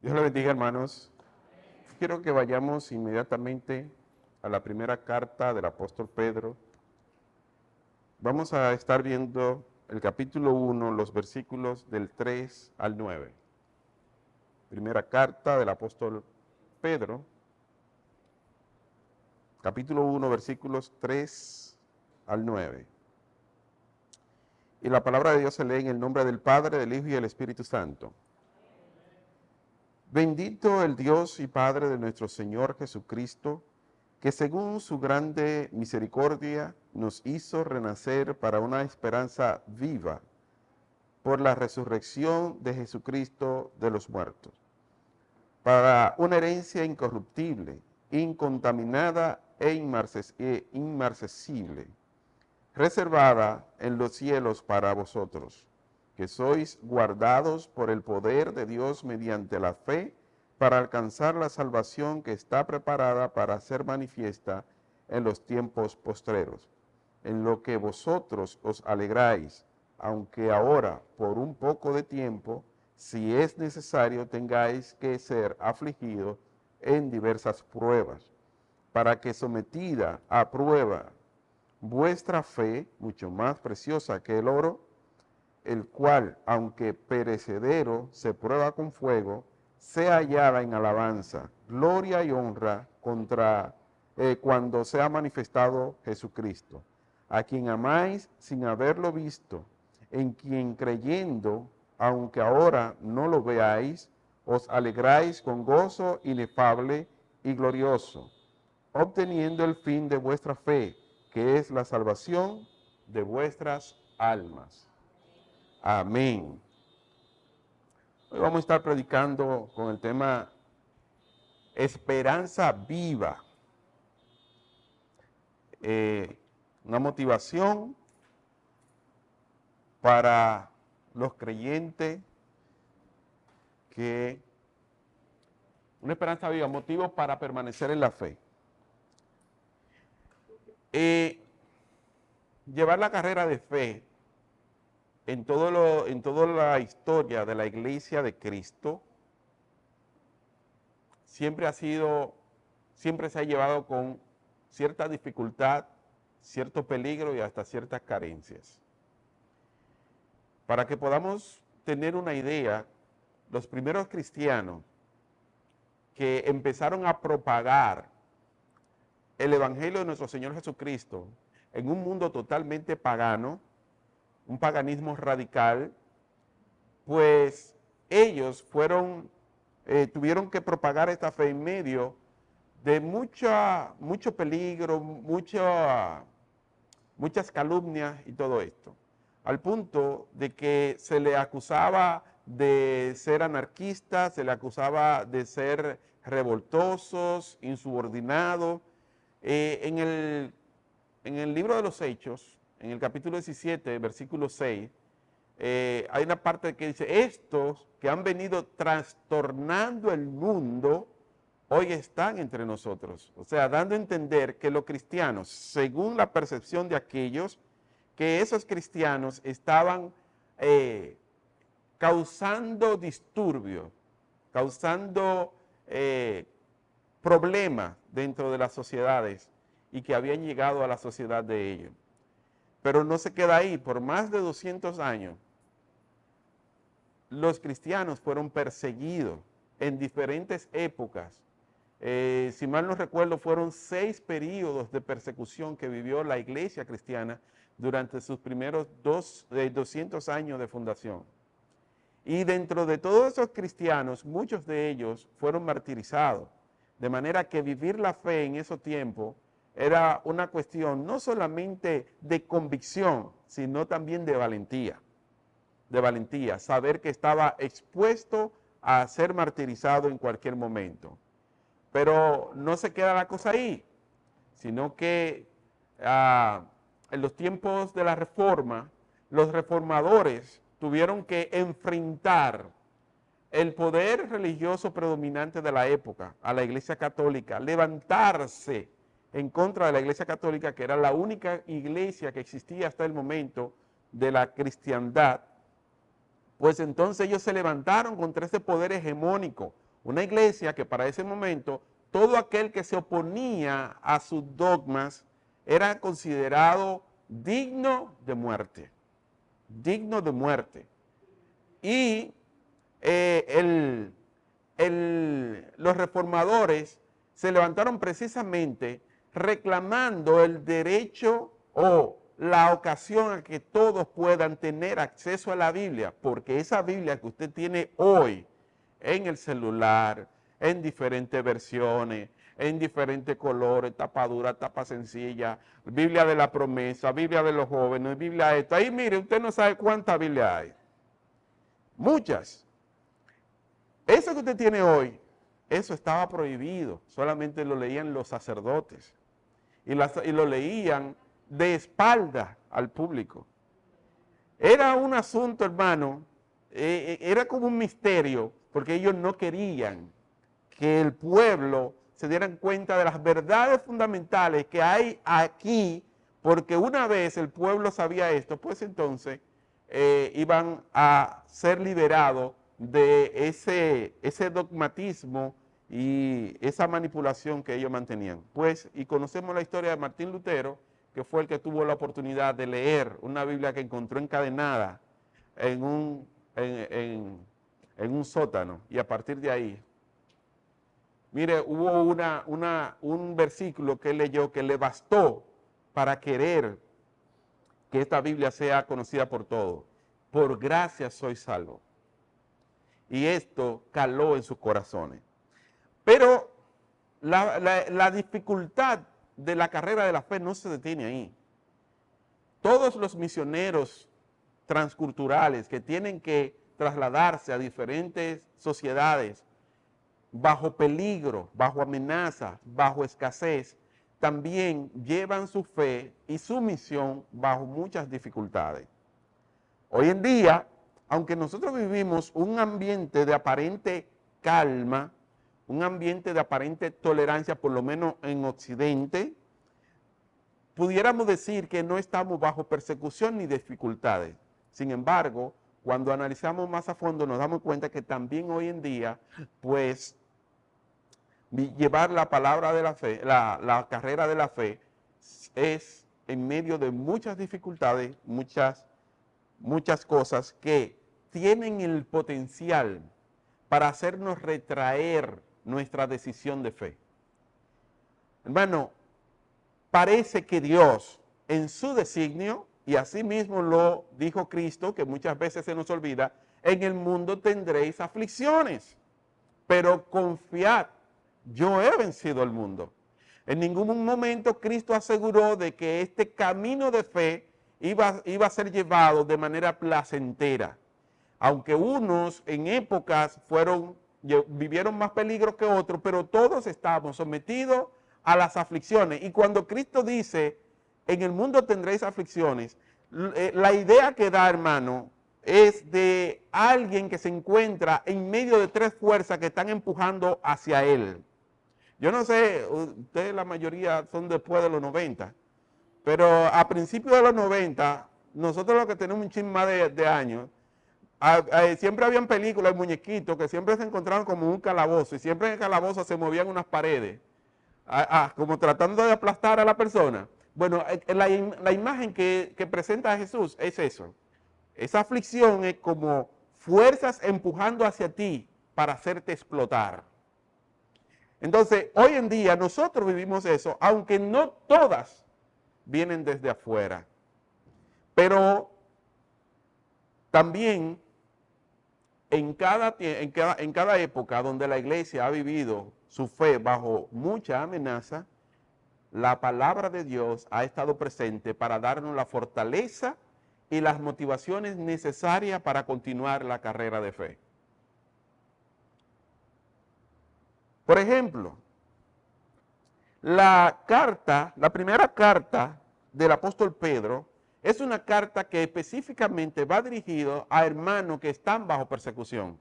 Dios le bendiga, hermanos. Quiero que vayamos inmediatamente a la primera carta del apóstol Pedro. Vamos a estar viendo el capítulo 1, los versículos del 3 al 9. Primera carta del apóstol Pedro, capítulo 1, versículos 3 al 9. Y la palabra de Dios se lee en el nombre del Padre, del Hijo y del Espíritu Santo. Bendito el Dios y Padre de nuestro Señor Jesucristo, que según su grande misericordia nos hizo renacer para una esperanza viva por la resurrección de Jesucristo de los muertos, para una herencia incorruptible, incontaminada e inmarcesible, reservada en los cielos para vosotros, que sois guardados por el poder de Dios mediante la fe, para alcanzar la salvación que está preparada para ser manifiesta en los tiempos postreros, en lo que vosotros os alegráis, aunque ahora, por un poco de tiempo, si es necesario, tengáis que ser afligidos en diversas pruebas, para que sometida a prueba vuestra fe, mucho más preciosa que el oro, el cual, aunque perecedero, se prueba con fuego, sea hallada en alabanza, gloria y honra cuando sea manifestado Jesucristo, a quien amáis sin haberlo visto, en quien creyendo, aunque ahora no lo veáis, os alegráis con gozo inefable y glorioso, obteniendo el fin de vuestra fe, que es la salvación de vuestras almas. Amén. Hoy vamos a estar predicando con el tema Esperanza Viva. Una motivación para los creyentes una esperanza viva, motivo para permanecer en la fe. Llevar la carrera de fe en toda la historia de la Iglesia de Cristo siempre se ha llevado con cierta dificultad, cierto peligro y hasta ciertas carencias. Para que podamos tener una idea, los primeros cristianos que empezaron a propagar el Evangelio de nuestro Señor Jesucristo en un mundo totalmente pagano, un paganismo radical, pues ellos tuvieron que propagar esta fe en medio de mucho peligro, muchas calumnias y todo esto, al punto de que se le acusaba de ser anarquistas, se le acusaba de ser revoltosos, insubordinados. En el libro de los Hechos, en el capítulo 17, versículo 6, hay una parte que dice, estos que han venido trastornando el mundo, hoy están entre nosotros. O sea, dando a entender que los cristianos, según la percepción de aquellos, que esos cristianos estaban causando disturbios, causando problemas dentro de las sociedades y que habían llegado a la sociedad de ellos. Pero no se queda ahí. Por más de 200 años, los cristianos fueron perseguidos en diferentes épocas. Si mal no recuerdo, fueron 6 períodos de persecución que vivió la iglesia cristiana durante sus primeros 200 años de fundación. Y dentro de todos esos cristianos, muchos de ellos fueron martirizados, de manera que vivir la fe en esos tiempos era una cuestión no solamente de convicción, sino también de valentía. De valentía, saber que estaba expuesto a ser martirizado en cualquier momento. Pero no se queda la cosa ahí, sino que en los tiempos de la Reforma, los reformadores tuvieron que enfrentar el poder religioso predominante de la época, a la Iglesia Católica, levantarse en contra de la Iglesia Católica, que era la única iglesia que existía hasta el momento de la cristiandad. Pues entonces ellos se levantaron contra ese poder hegemónico, Una iglesia que para ese momento todo aquel que se oponía a sus dogmas era considerado digno de muerte. Digno de muerte. Y los reformadores se levantaron precisamente reclamando el derecho o la ocasión a que todos puedan tener acceso a la Biblia, porque esa Biblia que usted tiene hoy en el celular, en diferentes versiones, en diferentes colores, tapa dura, tapa sencilla, Biblia de la promesa, Biblia de los jóvenes, Biblia esta. Ahí mire, usted no sabe cuántas Biblias hay. Muchas. Eso que usted tiene hoy, eso estaba prohibido, solamente lo leían los sacerdotes y lo leían de espalda al público. Era un asunto, hermano, era como un misterio, porque ellos no querían que el pueblo se dieran cuenta de las verdades fundamentales que hay aquí, porque una vez el pueblo sabía esto, pues entonces iban a ser liberados de ese dogmatismo y esa manipulación que ellos mantenían. Pues, y conocemos la historia de Martín Lutero, que fue el que tuvo la oportunidad de leer una Biblia que encontró encadenada en un sótano, y a partir de ahí, mire, hubo un versículo que él leyó que le bastó para querer que esta Biblia sea conocida por todos. Por gracia soy salvo. Y esto caló en sus corazones. Pero la dificultad de la carrera de la fe no se detiene ahí. Todos los misioneros transculturales que tienen que trasladarse a diferentes sociedades bajo peligro, bajo amenaza, bajo escasez, también llevan su fe y su misión bajo muchas dificultades. Hoy en día, aunque nosotros vivimos un ambiente de aparente calma, un ambiente de aparente tolerancia, por lo menos en Occidente, pudiéramos decir que no estamos bajo persecución ni dificultades. Sin embargo, cuando analizamos más a fondo nos damos cuenta que también hoy en día, pues, llevar la palabra de la fe, la carrera de la fe, es en medio de muchas dificultades, muchas cosas que tienen el potencial para hacernos retraer nuestra decisión de fe. Hermano, parece que Dios en su designio, y así mismo lo dijo Cristo, que muchas veces se nos olvida, en el mundo tendréis aflicciones, pero confiad, yo he vencido el mundo. En ningún momento Cristo aseguró de que este camino de fe iba a ser llevado de manera placentera. Aunque unos en épocas vivieron más peligro que otros, pero todos estamos sometidos a las aflicciones. Y cuando Cristo dice, en el mundo tendréis aflicciones, la idea que da, hermano, es de alguien que se encuentra en medio de tres fuerzas que están empujando hacia él. Yo no sé, ustedes la mayoría son después de los 90, pero a principios de los 90, nosotros los que tenemos un chin más de años, siempre habían películas de muñequitos que siempre se encontraban como un calabozo, y siempre en el calabozo se movían unas paredes, como tratando de aplastar a la persona. Bueno, la imagen que presenta a Jesús es eso. Esa aflicción es como fuerzas empujando hacia ti para hacerte explotar. Entonces, hoy en día nosotros vivimos eso, aunque no todas vienen desde afuera. Pero también en cada época donde la iglesia ha vivido su fe bajo mucha amenaza, la palabra de Dios ha estado presente para darnos la fortaleza y las motivaciones necesarias para continuar la carrera de fe. Por ejemplo, la primera carta del apóstol Pedro es una carta que específicamente va dirigida a hermanos que están bajo persecución.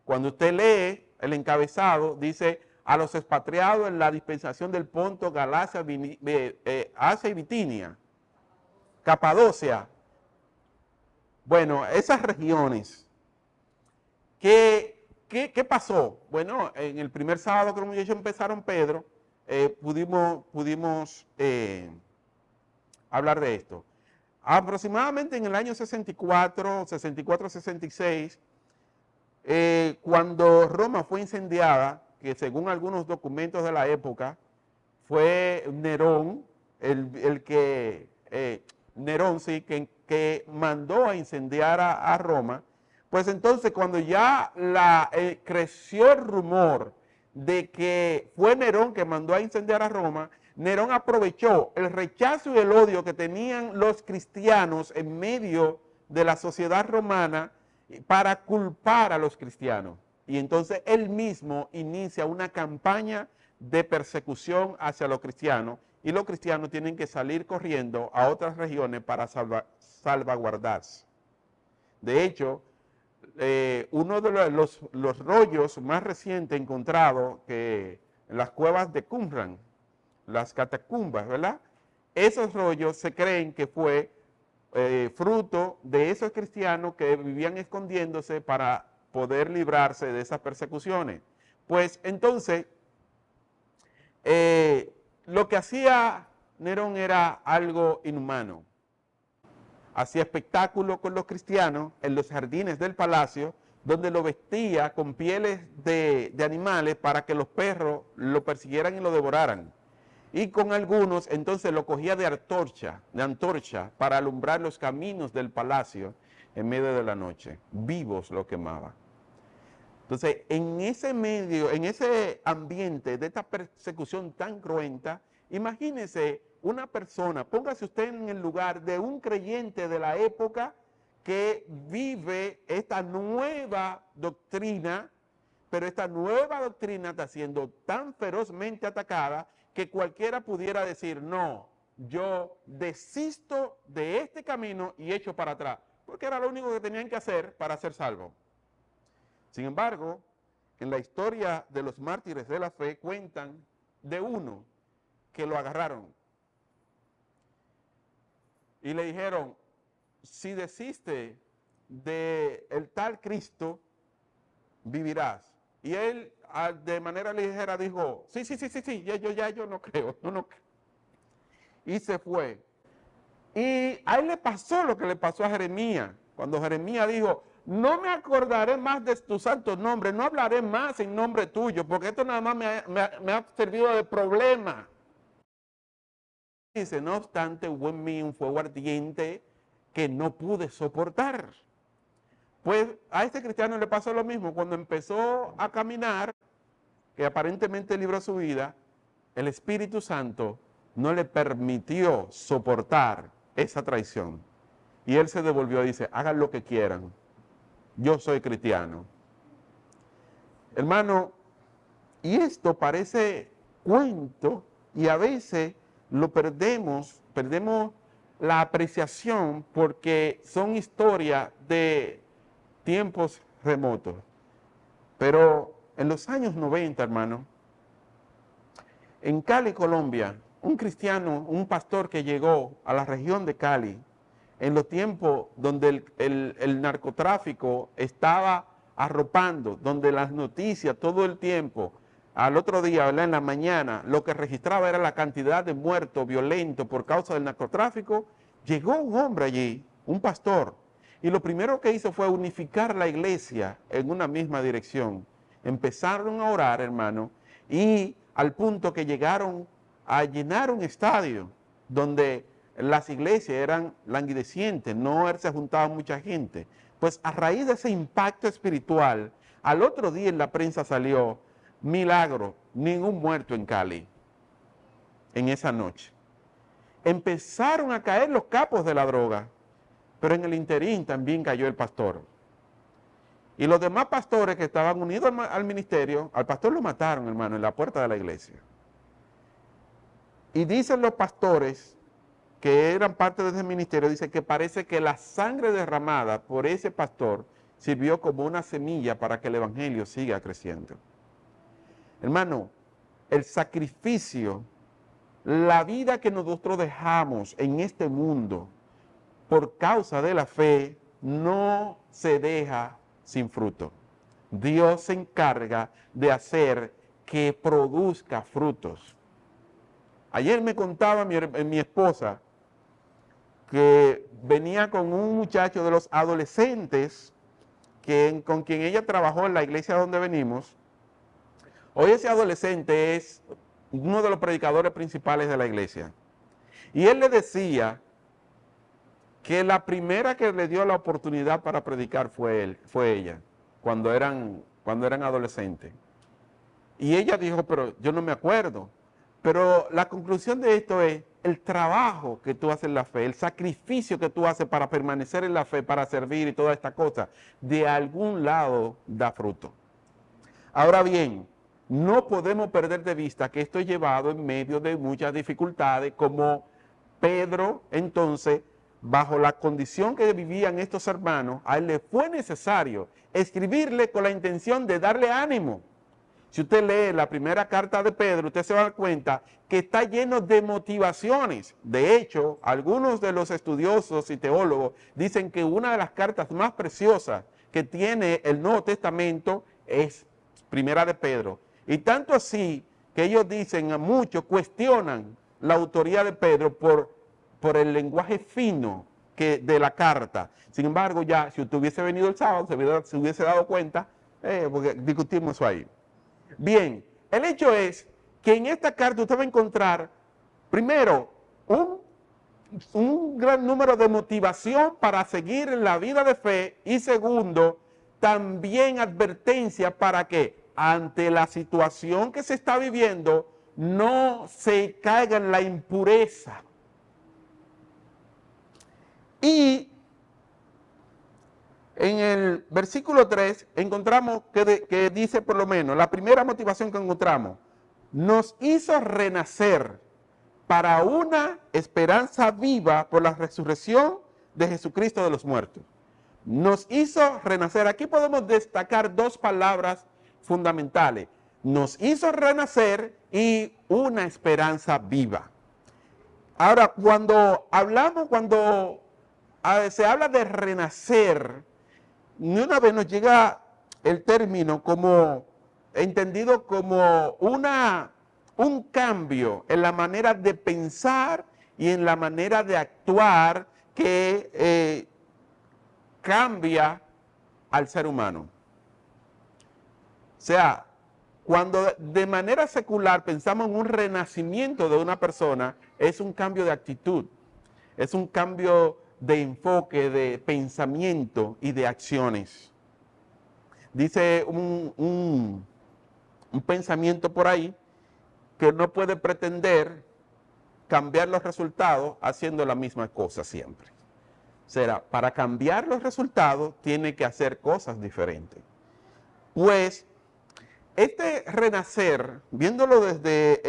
Cuando usted lee el encabezado, dice a los expatriados en la dispensación del Ponto, Galacia, Asia y Bitinia, Capadocia. Bueno, esas regiones que ¿qué pasó? Bueno, en el primer sábado que los muchachos empezaron Pedro, pudimos hablar de esto. Aproximadamente en el año 64-66, cuando Roma fue incendiada, que según algunos documentos de la época, fue Nerón, Nerón, sí, que mandó a incendiar a Roma. Pues entonces cuando ya creció el rumor de que fue Nerón que mandó a incendiar a Roma, Nerón aprovechó el rechazo y el odio que tenían los cristianos en medio de la sociedad romana para culpar a los cristianos. Y entonces él mismo inicia una campaña de persecución hacia los cristianos, y los cristianos tienen que salir corriendo a otras regiones para salvaguardarse. De hecho, uno de los rollos más recientes encontrados que en las cuevas de Qumran, las catacumbas, ¿verdad? Esos rollos se creen que fue fruto de esos cristianos que vivían escondiéndose para poder librarse de esas persecuciones. Pues entonces, lo que hacía Nerón era algo inhumano. Hacía espectáculo con los cristianos en los jardines del palacio, donde lo vestía con pieles de animales para que los perros lo persiguieran y lo devoraran. Y con algunos entonces lo cogía de antorcha para alumbrar los caminos del palacio en medio de la noche. Vivos lo quemaba. Entonces, en ese medio, en ese ambiente de esta persecución tan cruenta, imagínese una persona, póngase usted en el lugar de un creyente de la época que vive esta nueva doctrina, pero esta nueva doctrina está siendo tan ferozmente atacada que cualquiera pudiera decir, no, yo desisto de este camino y echo para atrás, porque era lo único que tenían que hacer para ser salvos. Sin embargo, en la historia de los mártires de la fe cuentan de uno que lo agarraron y le dijeron, si desiste del tal Cristo, vivirás. Y él de manera ligera dijo, sí, yo no creo, no creo. Y se fue. Y a él le pasó lo que le pasó a Jeremías, cuando Jeremías dijo, no me acordaré más de tu santo nombre, no hablaré más en nombre tuyo, porque esto nada más me ha servido de problema. Dice, no obstante, hubo en mí un fuego ardiente que no pude soportar. Pues a este cristiano le pasó lo mismo. Cuando empezó a caminar, que aparentemente libró su vida, el Espíritu Santo no le permitió soportar esa traición. Y él se devolvió y dice, hagan lo que quieran, yo soy cristiano. Hermano, y esto parece cuento y a veces lo perdemos la apreciación porque son historias de tiempos remotos. Pero en los años 90, hermano, en Cali, Colombia, un cristiano, un pastor que llegó a la región de Cali, en los tiempos donde el narcotráfico estaba arropando, donde las noticias todo el tiempo, al otro día, ¿verdad?, en la mañana, lo que registraba era la cantidad de muertos violentos por causa del narcotráfico, llegó un hombre allí, un pastor, y lo primero que hizo fue unificar la iglesia en una misma dirección. Empezaron a orar, hermano, y al punto que llegaron a llenar un estadio donde las iglesias eran languidecientes, no se juntaba mucha gente. Pues a raíz de ese impacto espiritual, al otro día en la prensa salió, milagro, ningún muerto en Cali en esa noche. Empezaron a caer los capos de la droga, pero en el interín también cayó el pastor. Y los demás pastores que estaban unidos al ministerio, al pastor lo mataron, hermano, en la puerta de la iglesia. Y dicen los pastores que eran parte de ese ministerio, dice que parece que la sangre derramada por ese pastor sirvió como una semilla para que el evangelio siga creciendo. Hermano, el sacrificio, la vida que nosotros dejamos en este mundo por causa de la fe, no se deja sin fruto. Dios se encarga de hacer que produzca frutos. Ayer me contaba mi esposa que venía con un muchacho de los adolescentes con quien ella trabajó en la iglesia donde venimos. Hoy ese adolescente es uno de los predicadores principales de la iglesia. Y él le decía que la primera que le dio la oportunidad para predicar fue ella, cuando eran adolescentes. Y ella dijo, pero yo no me acuerdo. Pero la conclusión de esto es el trabajo que tú haces en la fe, el sacrificio que tú haces para permanecer en la fe, para servir y toda esta cosa, de algún lado da fruto. Ahora bien, no podemos perder de vista que esto es llevado en medio de muchas dificultades, como Pedro, entonces, bajo la condición que vivían estos hermanos, a él le fue necesario escribirle con la intención de darle ánimo. Si usted lee la primera carta de Pedro, usted se va a dar cuenta que está lleno de motivaciones. De hecho, algunos de los estudiosos y teólogos dicen que una de las cartas más preciosas que tiene el Nuevo Testamento es Primera de Pedro. Y tanto así que ellos dicen, a muchos cuestionan la autoría de Pedro por el lenguaje fino de la carta. Sin embargo, ya si usted hubiese venido el sábado, se hubiese dado cuenta, porque discutimos eso ahí. Bien, el hecho es que en esta carta usted va a encontrar, primero, un gran número de motivación para seguir en la vida de fe y segundo, también advertencia para que ante la situación que se está viviendo no se caiga en la impureza. Y en el versículo 3 encontramos que dice por lo menos, la primera motivación que encontramos, nos hizo renacer para una esperanza viva por la resurrección de Jesucristo de los muertos. Nos hizo renacer. Aquí podemos destacar dos palabras fundamentales. Nos hizo renacer y una esperanza viva. Ahora, cuando se habla de renacer, ni una vez nos llega el término entendido como un cambio en la manera de pensar y en la manera de actuar que cambia al ser humano. O sea, cuando de manera secular pensamos en un renacimiento de una persona, es un cambio de actitud, es un cambio de enfoque, de pensamiento y de acciones. Dice un pensamiento por ahí que no puede pretender cambiar los resultados haciendo la misma cosa siempre. O sea, para cambiar los resultados tiene que hacer cosas diferentes. Pues este renacer, viéndolo desde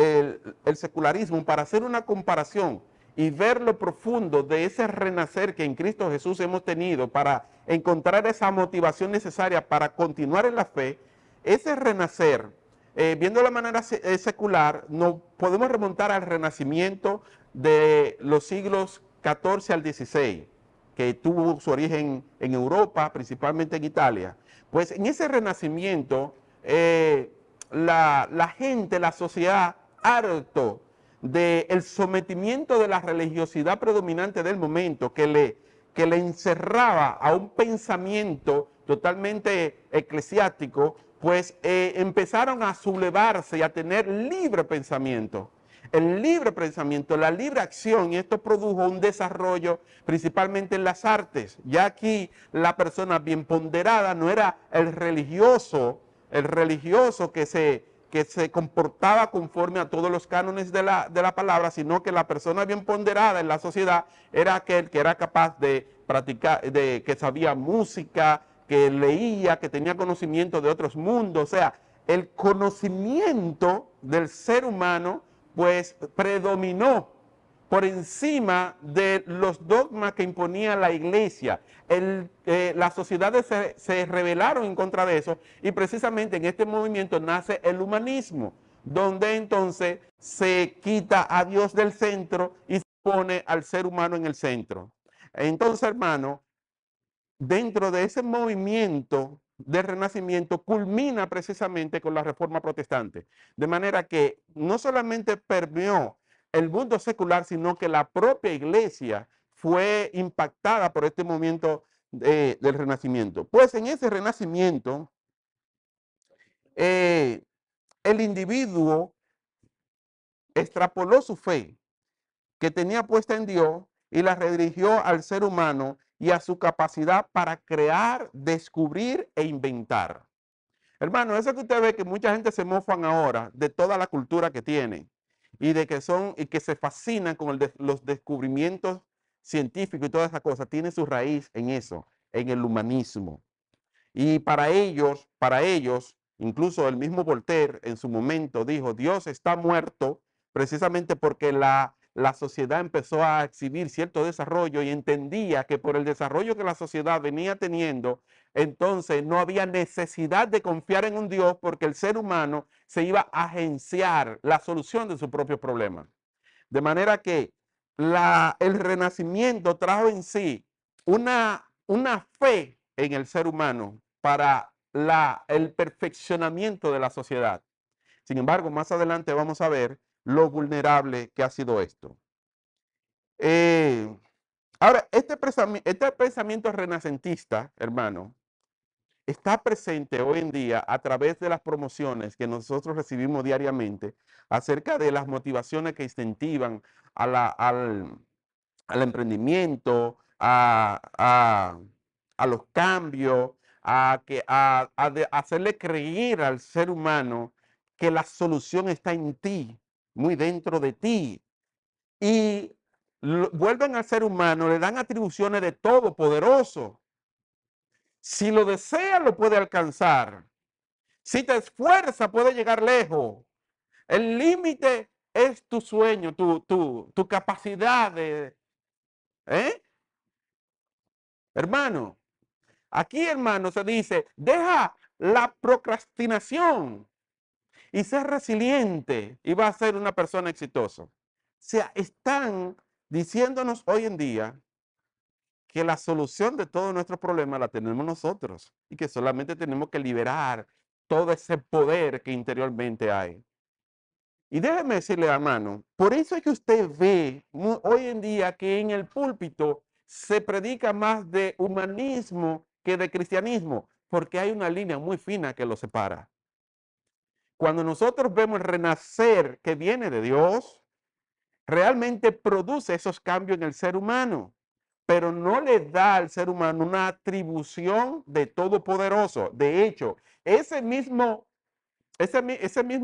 el secularismo, para hacer una comparación y ver lo profundo de ese renacer que en Cristo Jesús hemos tenido para encontrar esa motivación necesaria para continuar en la fe, ese renacer, viendo la manera secular, nos podemos remontar al renacimiento de los siglos XIV al XVI, que tuvo su origen en Europa, principalmente en Italia. Pues en ese renacimiento, la gente, la sociedad, harto del sometimiento de la religiosidad predominante del momento que le encerraba a un pensamiento totalmente eclesiástico, pues empezaron a sublevarse y a tener libre pensamiento. El libre pensamiento, la libre acción, y esto produjo un desarrollo principalmente en las artes. Ya aquí la persona bien ponderada no era el religioso que se comportaba conforme a todos los cánones de la palabra, sino que la persona bien ponderada en la sociedad era aquel que era capaz de practicar, que sabía música, que leía, que tenía conocimiento de otros mundos. O sea, el conocimiento del ser humano pues predominó por encima de los dogmas que imponía la iglesia. Las sociedades se rebelaron en contra de eso y precisamente en este movimiento nace el humanismo, donde entonces se quita a Dios del centro y se pone al ser humano en el centro. Entonces, hermano, dentro de ese movimiento del Renacimiento culmina precisamente con la Reforma Protestante. De manera que no solamente permeó el mundo secular, sino que la propia iglesia fue impactada por este movimiento del Renacimiento. Pues en ese Renacimiento, eh, el individuo extrapoló su fe que tenía puesta en Dios y la redirigió al ser humano y a su capacidad para crear, descubrir e inventar. Hermano, eso que usted ve que mucha gente se mofan ahora de toda la cultura que tienen y de que son y que se fascinan con los descubrimientos científicos y todas esas cosas, tiene su raíz en eso, en el humanismo. Y para ellos, incluso el mismo Voltaire en su momento dijo, Dios está muerto precisamente porque la sociedad empezó a exhibir cierto desarrollo y entendía que por el desarrollo que la sociedad venía teniendo, entonces no había necesidad de confiar en un Dios porque el ser humano se iba a agenciar la solución de su propio problema. De manera que el Renacimiento trajo en sí una fe en el ser humano para el perfeccionamiento de la sociedad. Sin embargo, más adelante vamos a ver lo vulnerable que ha sido esto. Ahora, este pensamiento renacentista, hermano, está presente hoy en día a través de las promociones que nosotros recibimos diariamente acerca de las motivaciones que incentivan al emprendimiento, a los cambios, a hacerle creer al ser humano que la solución está en ti, muy dentro de ti. Y vuelven al ser humano, le dan atribuciones de todopoderoso. Si lo desea, lo puede alcanzar. Si te esfuerza, puede llegar lejos. El límite es tu sueño, tu capacidad de... ¿eh? Hermano, aquí, hermano, se dice, deja la procrastinación y ser resiliente y va a ser una persona exitosa. O sea, están diciéndonos hoy en día que la solución de todos nuestros problemas la tenemos nosotros y que solamente tenemos que liberar todo ese poder que interiormente hay. Y déjeme decirle, hermano, por eso es que usted ve hoy en día que en el púlpito se predica más de humanismo que de cristianismo, porque hay una línea muy fina que lo separa. Cuando nosotros vemos el renacer que viene de Dios, realmente produce esos cambios en el ser humano, pero no le da al ser humano una atribución de todopoderoso. De hecho, ese mismo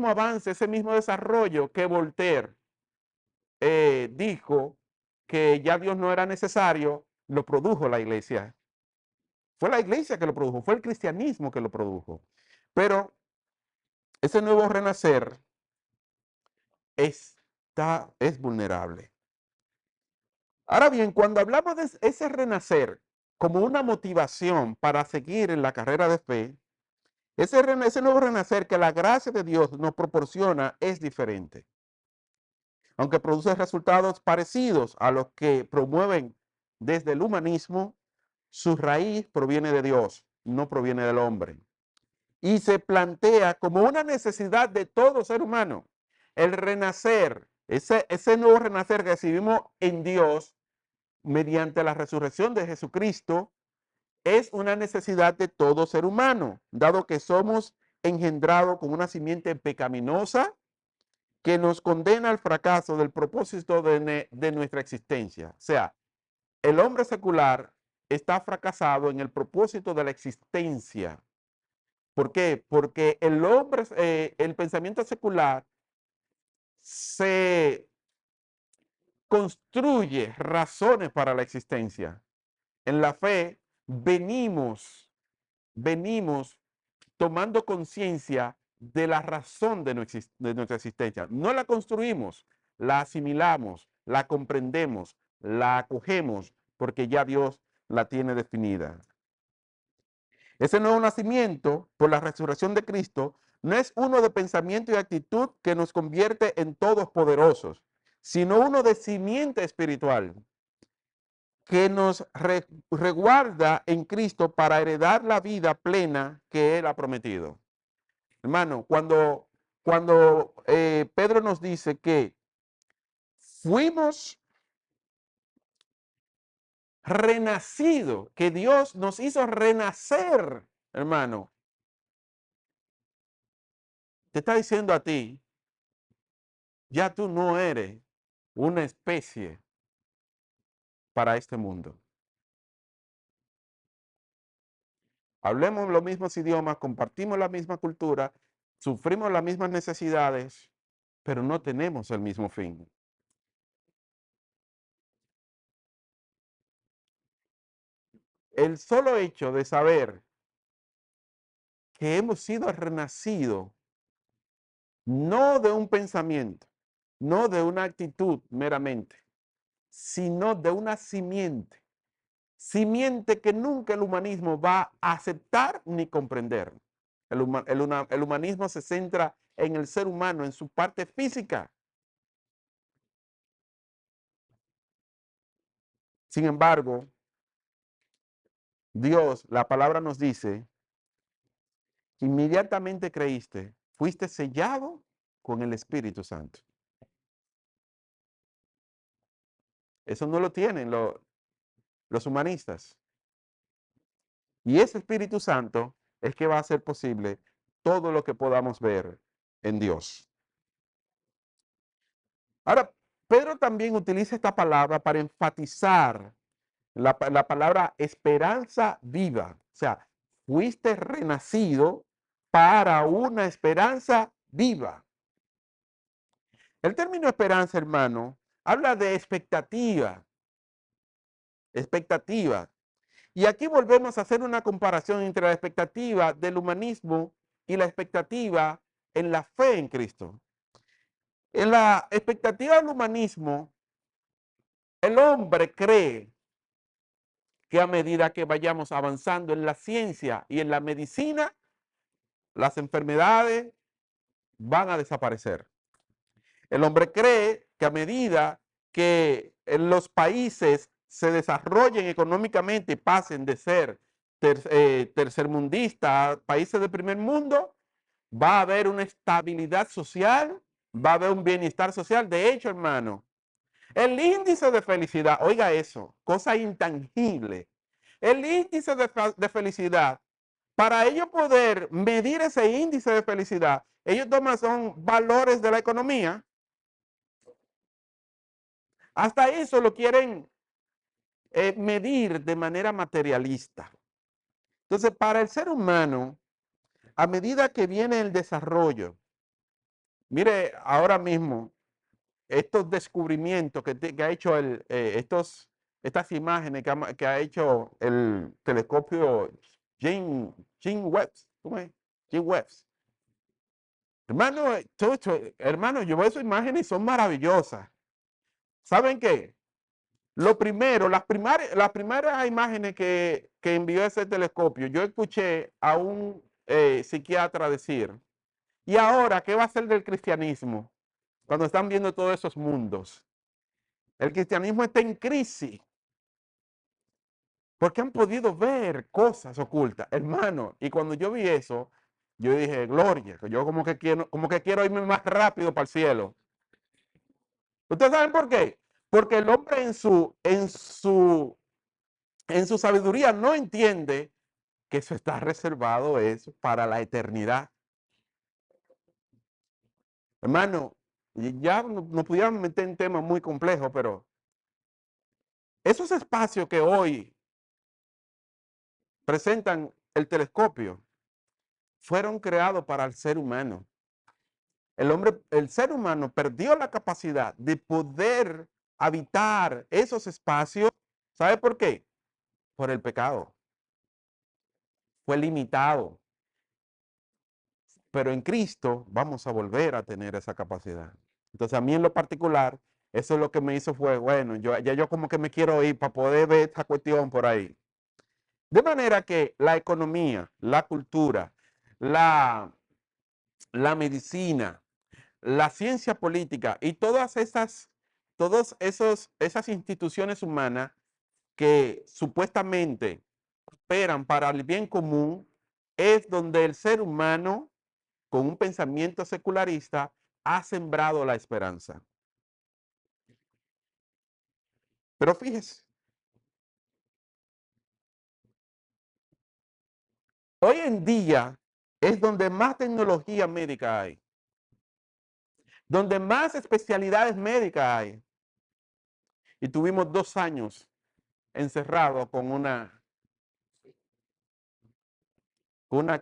avance, ese mismo desarrollo que Voltaire dijo que ya Dios no era necesario, lo produjo la iglesia. Fue la iglesia que lo produjo, fue el cristianismo que lo produjo. Pero ese nuevo renacer es vulnerable. Ahora bien, cuando hablamos de ese renacer como una motivación para seguir en la carrera de fe, ese nuevo renacer que la gracia de Dios nos proporciona es diferente. Aunque produce resultados parecidos a los que promueven desde el humanismo, su raíz proviene de Dios, no proviene del hombre. Y se plantea como una necesidad de todo ser humano. El renacer, ese nuevo renacer que recibimos en Dios mediante la resurrección de Jesucristo, es una necesidad de todo ser humano, dado que somos engendrados con una simiente pecaminosa que nos condena al fracaso del propósito de nuestra existencia. O sea, el hombre secular está fracasado en el propósito de la existencia. ¿Por qué? Porque el pensamiento secular se construye razones para la existencia. En la fe venimos tomando conciencia de la razón de nuestra existencia. No la construimos, la asimilamos, la comprendemos, la acogemos, porque ya Dios la tiene definida. Ese nuevo nacimiento por la resurrección de Cristo no es uno de pensamiento y actitud que nos convierte en todos poderosos, sino uno de simiente espiritual. que nos reguarda en Cristo para heredar la vida plena que Él ha prometido. Hermano, cuando Pedro nos dice que fuimos renacidos, que Dios nos hizo renacer, hermano, te está diciendo a ti, ya tú no eres una especie para este mundo. Hablemos los mismos idiomas, compartimos la misma cultura, sufrimos las mismas necesidades, pero no tenemos el mismo fin. El solo hecho de saber que hemos sido renacidos, no de un pensamiento, no de una actitud meramente, sino de una simiente que nunca el humanismo va a aceptar ni comprender. El humanismo se centra en el ser humano, en su parte física. Sin embargo, Dios, la palabra nos dice, inmediatamente creíste, fuiste sellado con el Espíritu Santo. Eso no lo tienen los humanistas. Y ese Espíritu Santo es que va a hacer posible todo lo que podamos ver en Dios. Ahora, Pedro también utiliza esta palabra para enfatizar la palabra esperanza viva. O sea, fuiste renacido para una esperanza viva. El término esperanza, hermano, habla de expectativa. Expectativa. Y aquí volvemos a hacer una comparación entre la expectativa del humanismo y la expectativa en la fe en Cristo. En la expectativa del humanismo, el hombre cree que a medida que vayamos avanzando en la ciencia y en la medicina, las enfermedades van a desaparecer. El hombre cree que a medida que en los países se desarrollen económicamente y pasen de ser tercermundistas a países del primer mundo, va a haber una estabilidad social, va a haber un bienestar social. De hecho, hermano, el índice de felicidad, oiga eso, cosa intangible, el índice de felicidad, para ellos poder medir ese índice de felicidad, ellos toman son valores de la economía. Hasta eso lo quieren medir de manera materialista. Entonces, para el ser humano, a medida que viene el desarrollo, mire, ahora mismo, estos descubrimientos que ha hecho estas imágenes que ha hecho el telescopio James Webb, ¿cómo es? James Webb. Hermano, hermano, yo veo esas imágenes y son maravillosas. ¿Saben qué? Lo primero, las primeras imágenes que envió ese telescopio, yo escuché a un psiquiatra decir, ¿y ahora qué va a ser del cristianismo? Cuando están viendo todos esos mundos. El cristianismo está en crisis porque han podido ver cosas ocultas, hermano. Y cuando yo vi eso, yo dije, gloria, que yo como que quiero irme más rápido para el cielo. ¿Ustedes saben por qué? Porque el hombre en su sabiduría no entiende que eso está reservado eso para la eternidad. Hermano, ya no pudiéramos meter en temas muy complejos, pero esos espacios que hoy presentan el telescopio fueron creados para el ser humano. El ser humano perdió la capacidad de poder habitar esos espacios. ¿Sabe por qué? Por el pecado. Fue limitado. Pero en Cristo vamos a volver a tener esa capacidad. Entonces a mí en lo particular, eso es lo que me hizo fue, bueno, yo como que me quiero ir para poder ver esta cuestión por ahí. De manera que la economía, la cultura, la, la medicina, la ciencia política y todas esas instituciones humanas que supuestamente operan para el bien común, es donde el ser humano, con un pensamiento secularista, ha sembrado la esperanza. Pero fíjese, hoy en día es donde más tecnología médica hay, donde más especialidades médicas hay. Y tuvimos 2 años encerrados con una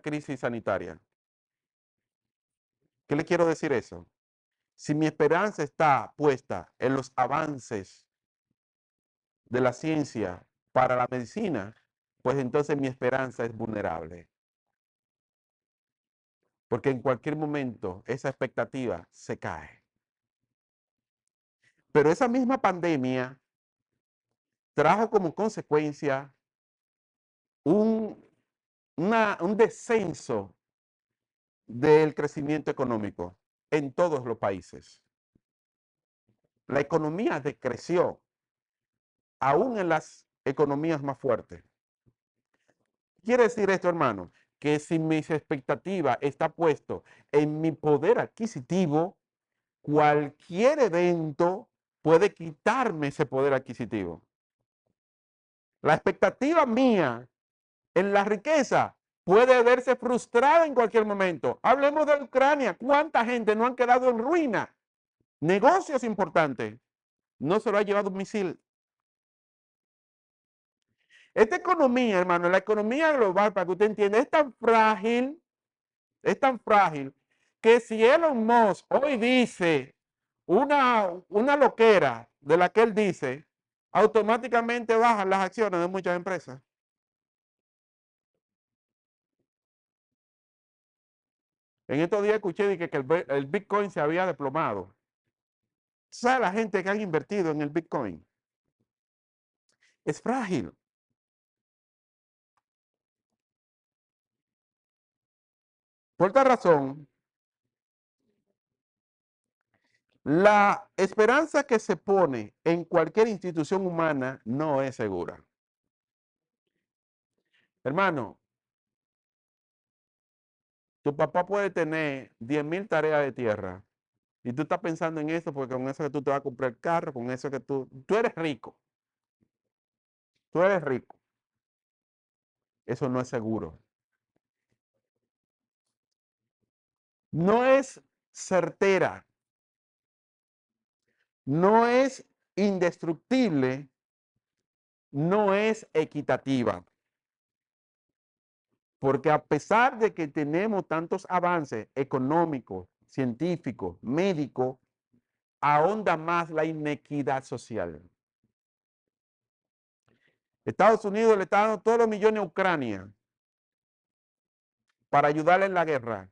crisis sanitaria. ¿Qué le quiero decir eso? Si mi esperanza está puesta en los avances de la ciencia para la medicina, pues entonces mi esperanza es vulnerable. Porque en cualquier momento esa expectativa se cae. Pero esa misma pandemia trajo como consecuencia un, un descenso del crecimiento económico en todos los países. La economía decreció, aún en las economías más fuertes. Quiere decir esto, hermano, que si mis expectativas está puesto en mi poder adquisitivo, cualquier evento puede quitarme ese poder adquisitivo. La expectativa mía en la riqueza puede verse frustrada en cualquier momento. Hablemos de Ucrania. ¿Cuánta gente no han quedado en ruina? Negocios importantes. No se lo ha llevado un misil. Esta economía, hermano, la economía global, para que usted entienda, es tan frágil, que si Elon Musk hoy dice una loquera de la que él dice, automáticamente bajan las acciones de muchas empresas. En estos días escuché que el Bitcoin se había desplomado. ¿Sabe la gente que han invertido en el Bitcoin? Es frágil. Por esta razón, la esperanza que se pone en cualquier institución humana no es segura. Hermano, tu papá puede tener 10,000 tareas de tierra y tú estás pensando en eso porque con eso que tú te vas a comprar el carro, con eso que tú eres rico, tú eres rico. Eso no es seguro. No es certera, no es indestructible, no es equitativa. Porque a pesar de que tenemos tantos avances económicos, científicos, médicos, ahonda más la inequidad social. Estados Unidos le está dando todos los millones a Ucrania para ayudarle en la guerra.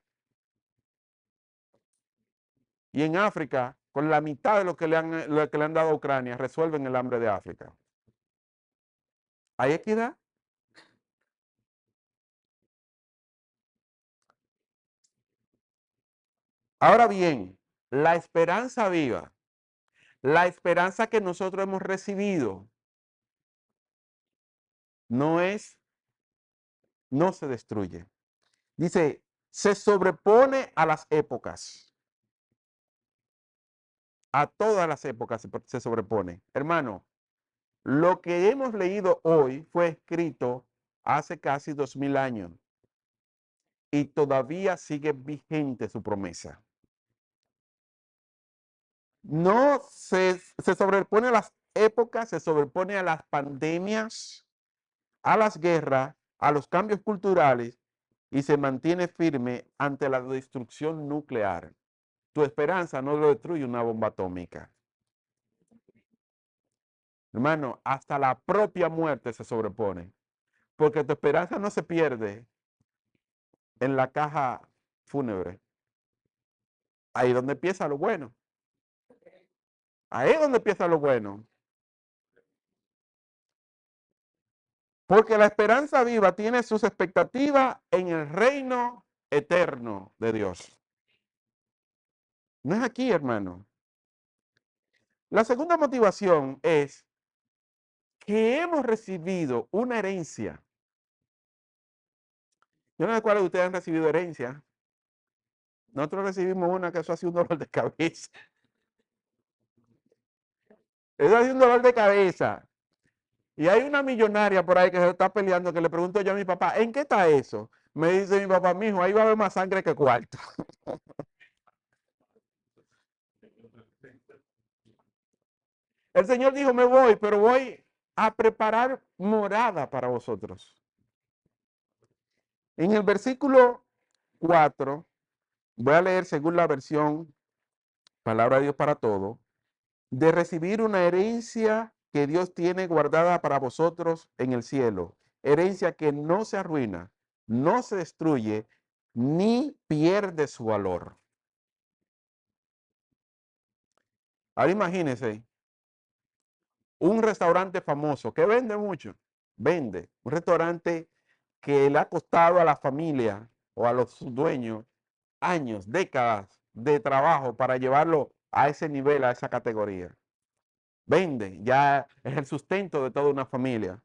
Y en África, con la mitad de lo que le han dado a Ucrania, resuelven el hambre de África. ¿Hay equidad? Ahora bien, la esperanza viva, la esperanza que nosotros hemos recibido, no se destruye. Dice, se sobrepone a las épocas. A todas las épocas se sobrepone. Hermano, lo que hemos leído hoy fue escrito hace casi 2000 años y todavía sigue vigente su promesa. No se sobrepone a las épocas, se sobrepone a las pandemias, a las guerras, a los cambios culturales y se mantiene firme ante la destrucción nuclear. Tu esperanza no lo destruye una bomba atómica. Hermano, hasta la propia muerte se sobrepone. Porque tu esperanza no se pierde en la caja fúnebre. Ahí es donde empieza lo bueno. Ahí es donde empieza lo bueno. Porque la esperanza viva tiene sus expectativas en el reino eterno de Dios. No es aquí, hermano. La segunda motivación es que hemos recibido una herencia. Yo no sé cuáles de ustedes han recibido herencia. Nosotros recibimos una que eso ha sido un dolor de cabeza. Eso ha sido un dolor de cabeza. Y hay una millonaria por ahí que se está peleando, que le pregunto yo a mi papá, ¿en qué está eso? Me dice mi papá, mijo, ahí va a haber más sangre que cuarto. El Señor dijo, me voy, pero voy a preparar morada para vosotros. En el versículo 4, voy a leer según la versión Palabra de Dios para Todo, de recibir una herencia que Dios tiene guardada para vosotros en el cielo, herencia que no se arruina, no se destruye, ni pierde su valor. Ahora imagínense, un restaurante famoso que vende mucho, vende, un restaurante que le ha costado a la familia o a los dueños años, décadas de trabajo para llevarlo a ese nivel, a esa categoría. Vende, ya es el sustento de toda una familia.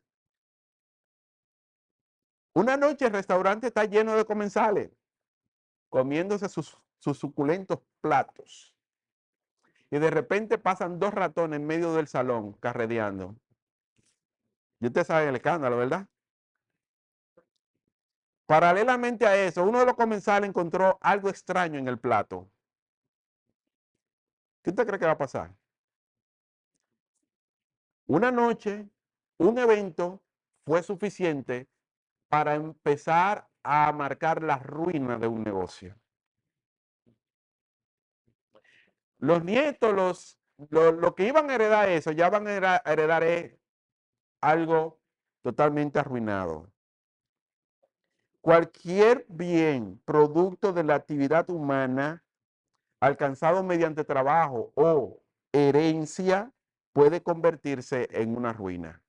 Una noche el restaurante está lleno de comensales, comiéndose sus suculentos platos. Y de repente pasan dos ratones en medio del salón, carreteando. Y usted sabe el escándalo, ¿verdad? Paralelamente a eso, uno de los comensales encontró algo extraño en el plato. ¿Qué usted cree que va a pasar? Una noche, un evento fue suficiente para empezar a marcar la ruina de un negocio. Los nietos, los que iban a heredar eso, ya van a heredar algo totalmente arruinado. Cualquier bien, producto de la actividad humana, alcanzado mediante trabajo o herencia, puede convertirse en una ruina.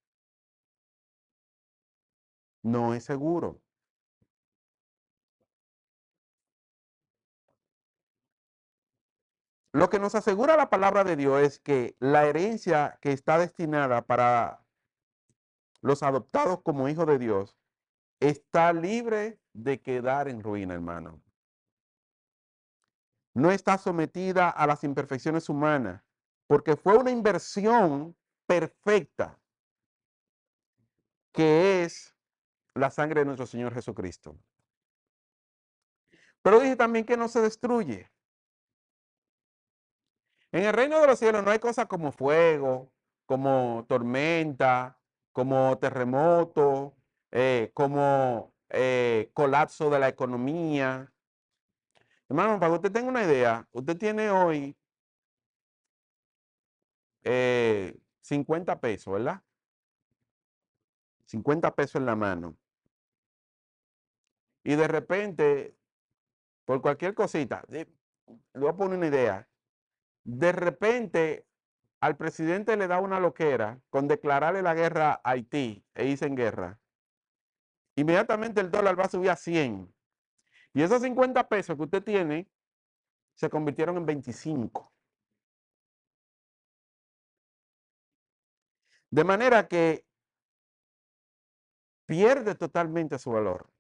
No es seguro. Lo que nos asegura la palabra de Dios es que la herencia que está destinada para los adoptados como hijos de Dios está libre de quedar en ruina, hermano. No está sometida a las imperfecciones humanas, porque fue una inversión perfecta, que es la sangre de nuestro Señor Jesucristo. Pero dice también que no se destruye. En el reino de los cielos no hay cosas como fuego, como tormenta, como terremoto, como colapso de la economía. Hermano, para que usted tenga una idea, usted tiene hoy 50 pesos, ¿verdad? 50 pesos en la mano. Y de repente, por cualquier cosita, le voy a poner una idea. De repente, al presidente le da una loquera con declararle la guerra a Haití e irse en guerra. Inmediatamente el dólar va a subir a 100. Y esos 50 pesos que usted tiene se convirtieron en 25. De manera que pierde totalmente su valor.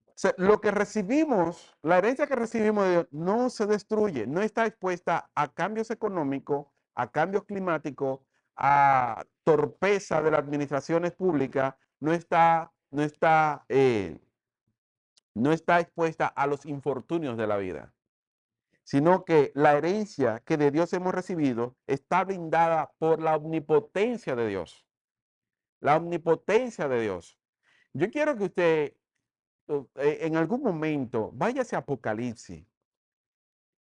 O sea, lo que recibimos, la herencia que recibimos de Dios, no se destruye, no está expuesta a cambios económicos, a cambios climáticos, a torpeza de las administraciones públicas, no está expuesta a los infortunios de la vida, sino que la herencia que de Dios hemos recibido está blindada por la omnipotencia de Dios. La omnipotencia de Dios. Yo quiero que usted en algún momento váyase a Apocalipsis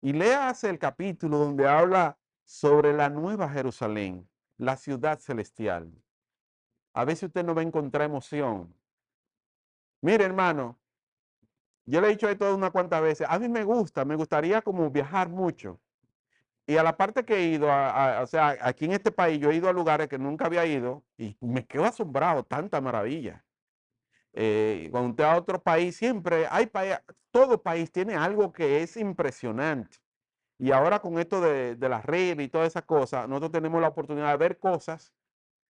y léase el capítulo donde habla sobre la nueva Jerusalén, la ciudad celestial. A ver si usted no va a encontrar emoción. Mire, hermano, yo le he dicho esto unas cuantas veces. A mí me gustaría como viajar mucho. Y a la parte que he ido, o sea, aquí en este país, yo he ido a lugares que nunca había ido y me quedo asombrado, tanta maravilla. Cuando usted va a otro país, siempre hay todo país tiene algo que es impresionante. Y ahora con esto de las redes y todas esas cosas, nosotros tenemos la oportunidad de ver cosas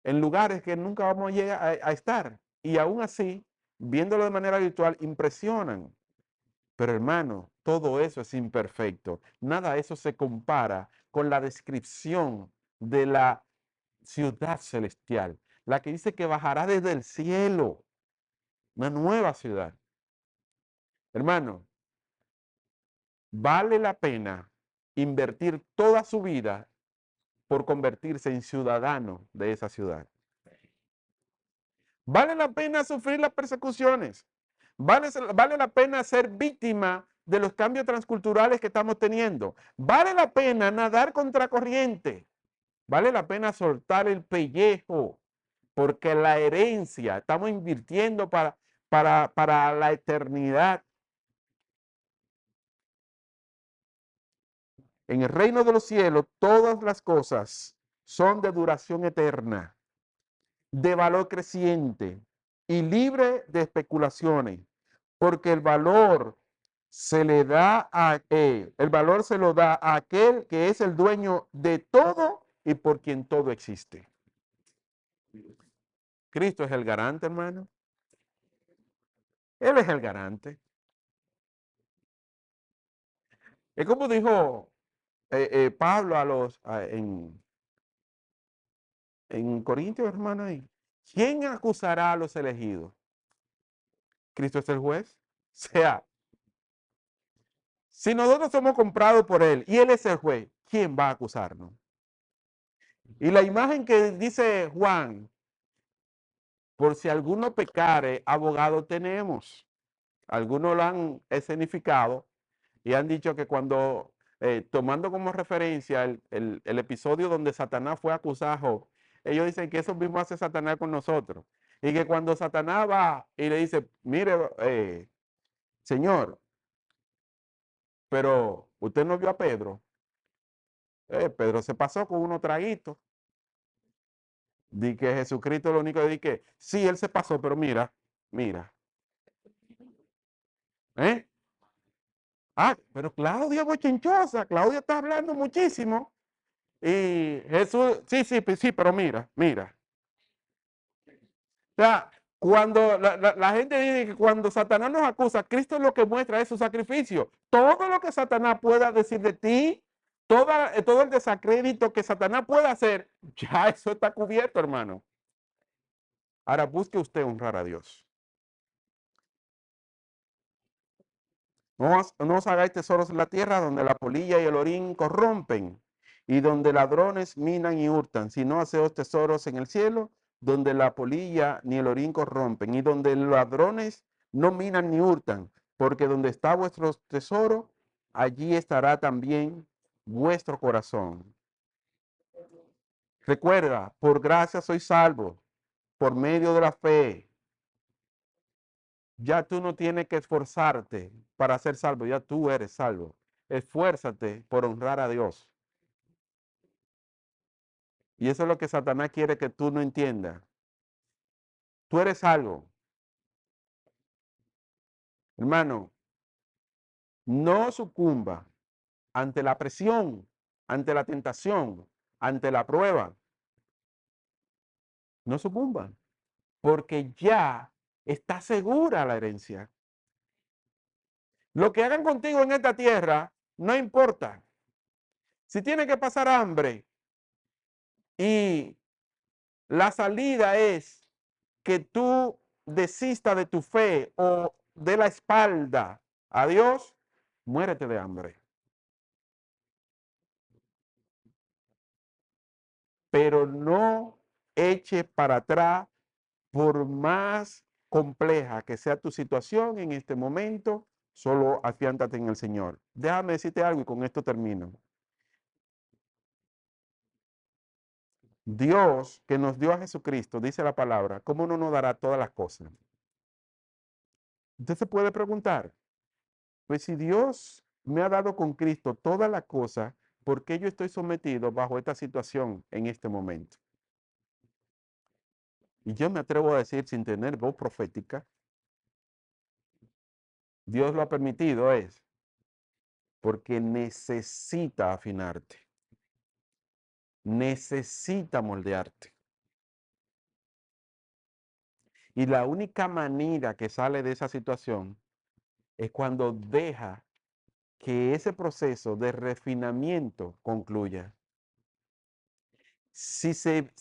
en lugares que nunca vamos a llegar a estar. Y aún así, viéndolo de manera virtual, impresionan. Pero hermano, todo eso es imperfecto. Nada de eso se compara con la descripción de la ciudad celestial, la que dice que bajará desde el cielo, una nueva ciudad. Hermano, vale la pena invertir toda su vida por convertirse en ciudadano de esa ciudad. Vale la pena sufrir las persecuciones. Vale la pena ser víctima de los cambios transculturales que estamos teniendo. Vale la pena nadar contra corriente. Vale la pena soltar el pellejo, porque la herencia, estamos invirtiendo para la eternidad. En el reino de los cielos, todas las cosas son de duración eterna, de valor creciente y libre de especulaciones, porque el valor se lo da a aquel que es el dueño de todo y por quien todo existe. Cristo es el garante, hermano. Él es el garante. Es como dijo Pablo en Corintios, hermano, ahí. ¿Quién acusará a los elegidos? Cristo es el juez. O sea, si nosotros somos comprados por él y él es el juez, ¿quién va a acusarnos? Y la imagen que dice Juan, por si alguno pecare, abogado tenemos. Algunos lo han escenificado y han dicho que cuando, tomando como referencia el episodio donde Satanás fue acusado, ellos dicen que eso mismo hace Satanás con nosotros. Y que cuando Satanás va y le dice, mire, Señor, pero usted no vio a Pedro. Pedro se pasó con unos traguitos. Di que Jesucristo lo único que di que, sí, él se pasó, pero mira, mira. ¿Eh? Ah, pero Claudia bochinchosa, Claudia está hablando muchísimo. Y Jesús, sí, sí, sí, pero mira, mira. O sea, cuando la gente dice que cuando Satanás nos acusa, Cristo lo que muestra es su sacrificio. Todo lo que Satanás pueda decir de ti, todo el desacrédito que Satanás pueda hacer, ya eso está cubierto, hermano. Ahora busque usted honrar a Dios. No os hagáis tesoros en la tierra donde la polilla y el orín corrompen y donde ladrones minan y hurtan, sino haceos tesoros en el cielo donde la polilla ni el orín corrompen y donde los ladrones no minan ni hurtan, porque donde está vuestro tesoro, allí estará también vuestro corazón. Recuerda, por gracia sois salvos, por medio de la fe. Ya tú no tienes que esforzarte para ser salvo, ya tú eres salvo. Esfuérzate por honrar a Dios. Y eso es lo que Satanás quiere que tú no entiendas. Tú eres salvo. Hermano, no sucumba ante la presión, ante la tentación, ante la prueba. No sucumba, porque ya está segura la herencia. Lo que hagan contigo en esta tierra, no importa. Si tiene que pasar hambre y la salida es que tú desistas de tu fe o de la espalda a Dios, muérete de hambre. Pero no eche para atrás por más compleja que sea tu situación en este momento, solo afiántate en el Señor. Déjame decirte algo y con esto termino. Dios que nos dio a Jesucristo, dice la palabra, ¿cómo no nos dará todas las cosas? Usted se puede preguntar, pues si Dios me ha dado con Cristo todas las cosas, ¿por qué yo estoy sometido bajo esta situación en este momento? Y yo me atrevo a decir sin tener voz profética, Dios lo ha permitido es porque necesita afinarte, necesita moldearte. Y la única manera que sale de esa situación es cuando deja que ese proceso de refinamiento concluya. Si se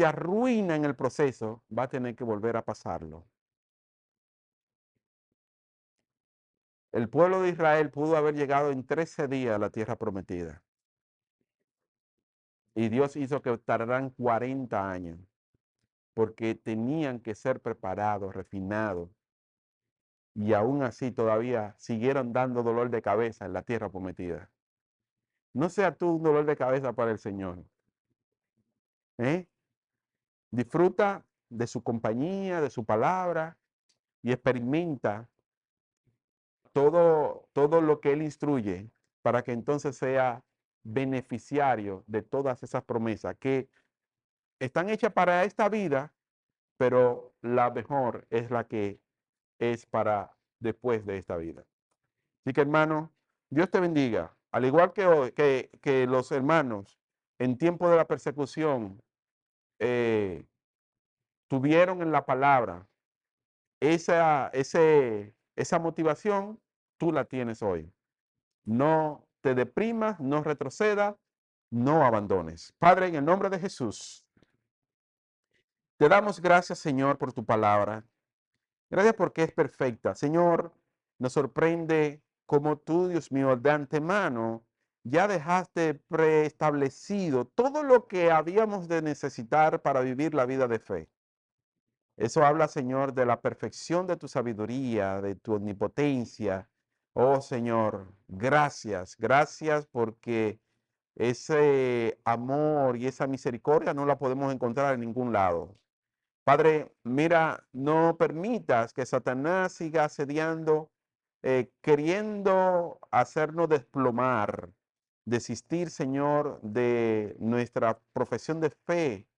arruina en el proceso, va a tener que volver a pasarlo. El pueblo de Israel pudo haber llegado en 13 días a la tierra prometida. Y Dios hizo que tardaran 40 años, porque tenían que ser preparados, refinados. Y aún así todavía siguieron dando dolor de cabeza en la tierra prometida. No sea tú un dolor de cabeza para el Señor. ¿Eh? Disfruta de su compañía, de su palabra y experimenta todo lo que Él instruye para que entonces sea beneficiario de todas esas promesas que están hechas para esta vida, pero la mejor es la que es para después de esta vida. Así que hermano, Dios te bendiga. Al igual que, hoy, que los hermanos en tiempo de la persecución tuvieron en la palabra esa motivación, tú la tienes hoy. No te deprimas, no retrocedas, no abandones. Padre, en el nombre de Jesús, te damos gracias, Señor, por tu palabra. Gracias porque es perfecta. Señor, nos sorprende como tú, Dios mío, de antemano ya dejaste preestablecido todo lo que habíamos de necesitar para vivir la vida de fe. Eso habla, Señor, de la perfección de tu sabiduría, de tu omnipotencia. Oh, Señor, gracias, gracias porque ese amor y esa misericordia no la podemos encontrar en ningún lado. Padre, mira, no permitas que Satanás siga asediando, queriendo hacernos desplomar, desistir, Señor, de nuestra profesión de fe,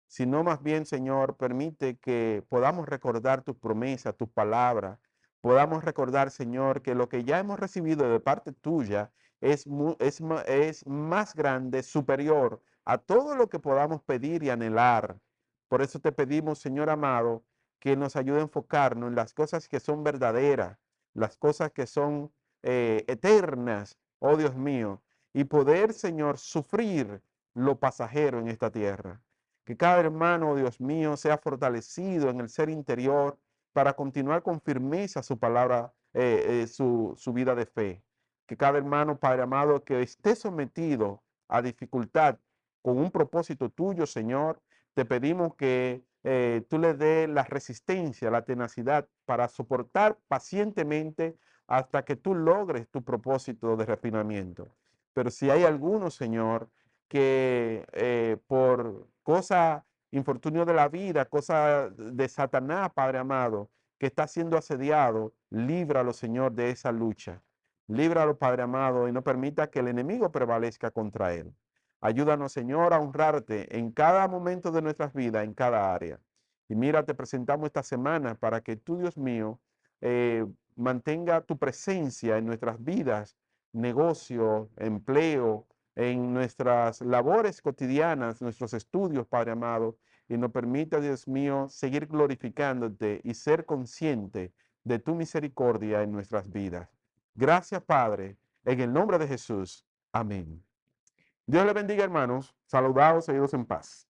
sino más bien, Señor, permite que podamos recordar tus promesas, tus palabras, podamos recordar, Señor, que lo que ya hemos recibido de parte tuya es más grande, superior a todo lo que podamos pedir y anhelar. Por eso te pedimos, Señor amado, que nos ayude a enfocarnos en las cosas que son verdaderas, las cosas que son eternas, oh Dios mío, y poder, Señor, sufrir lo pasajero en esta tierra. Que cada hermano, Dios mío, sea fortalecido en el ser interior para continuar con firmeza su palabra, su vida de fe. Que cada hermano, Padre amado, que esté sometido a dificultad con un propósito tuyo, Señor, te pedimos que tú le des la resistencia, la tenacidad para soportar pacientemente hasta que tú logres tu propósito de refinamiento. Pero si hay alguno, Señor, que por cosa, infortunio de la vida, cosa de Satanás, Padre amado, que está siendo asediado, líbralo, Señor, de esa lucha. Líbralo, Padre amado, y no permita que el enemigo prevalezca contra él. Ayúdanos, Señor, a honrarte en cada momento de nuestras vidas, en cada área. Y mira, te presentamos esta semana para que tú, Dios mío, mantenga tu presencia en nuestras vidas, negocio, empleo, en nuestras labores cotidianas, nuestros estudios, Padre amado, y nos permita, Dios mío, seguir glorificándote y ser consciente de tu misericordia en nuestras vidas. Gracias, Padre, en el nombre de Jesús. Amén. Dios le bendiga, hermanos. Saludados, seguidos en paz.